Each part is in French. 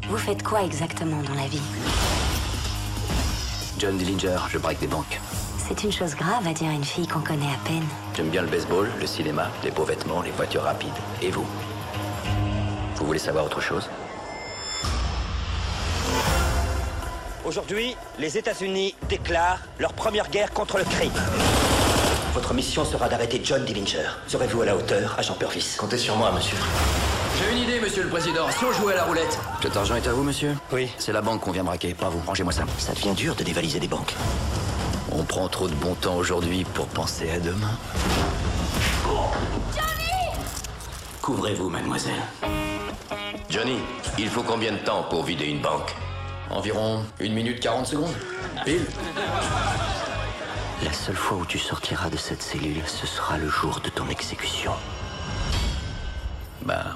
Vous faites quoi exactement dans la vie? John Dillinger, je braque des banques. C'est une chose grave à dire à une fille qu'on connaît à peine. J'aime bien le baseball, le cinéma, les beaux vêtements, les voitures rapides. Et vous? Vous voulez savoir autre chose? Aujourd'hui, les États-Unis déclarent leur première guerre contre le crime. Votre mission sera d'arrêter John Dillinger. Serez-vous à la hauteur, agent Purvis? Comptez sur moi, monsieur. J'ai une idée, monsieur le président. Si on jouait à la roulette. Cet argent est à vous, monsieur? Oui. C'est la banque qu'on vient braquer, pas vous. Rangez-moi ça. Ça devient dur de dévaliser des banques. On prend trop de bon temps aujourd'hui pour penser à demain. Johnny! Couvrez-vous, mademoiselle. Johnny, il faut combien de temps pour vider une banque? Environ 1 minute 40 secondes. Pile. La seule fois où tu sortiras de cette cellule, ce sera le jour de ton exécution. Ben,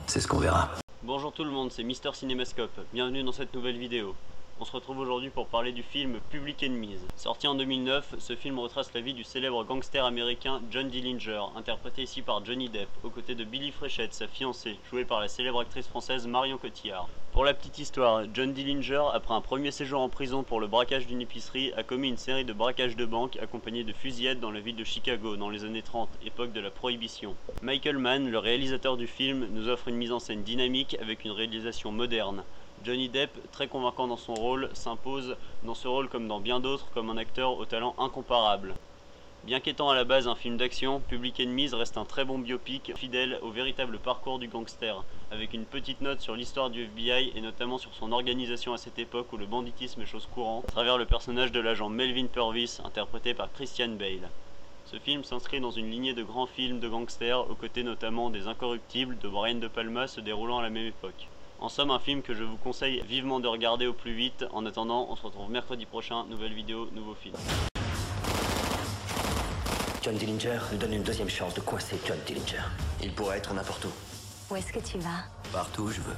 c'est ce qu'on verra. Bonjour tout le monde, c'est Mister Cinémascope. Bienvenue dans cette nouvelle vidéo. On se retrouve aujourd'hui pour parler du film Public Enemies. Sorti en 2009, ce film retrace la vie du célèbre gangster américain John Dillinger, interprété ici par Johnny Depp, aux côtés de Billy Fréchette, sa fiancée, jouée par la célèbre actrice française Marion Cotillard. Pour la petite histoire, John Dillinger, après un premier séjour en prison pour le braquage d'une épicerie, a commis une série de braquages de banques accompagnés de fusillades dans la ville de Chicago dans les années 30, époque de la Prohibition. Michael Mann, le réalisateur du film, nous offre une mise en scène dynamique avec une réalisation moderne. Johnny Depp, très convaincant dans son rôle, s'impose dans ce rôle comme dans bien d'autres comme un acteur au talent incomparable. Bien qu'étant à la base un film d'action, Public Enemies reste un très bon biopic fidèle au véritable parcours du gangster, avec une petite note sur l'histoire du FBI et notamment sur son organisation à cette époque où le banditisme est chose courante, à travers le personnage de l'agent Melvin Purvis, interprété par Christian Bale. Ce film s'inscrit dans une lignée de grands films de gangsters, aux côtés notamment des Incorruptibles de Brian De Palma se déroulant à la même époque. En somme, un film que je vous conseille vivement de regarder au plus vite. En attendant, on se retrouve mercredi prochain, nouvelle vidéo, nouveau film. John Dillinger nous donne une deuxième chance de coincer John Dillinger. Il pourrait être n'importe où. Où est-ce que tu vas? Partout où je veux.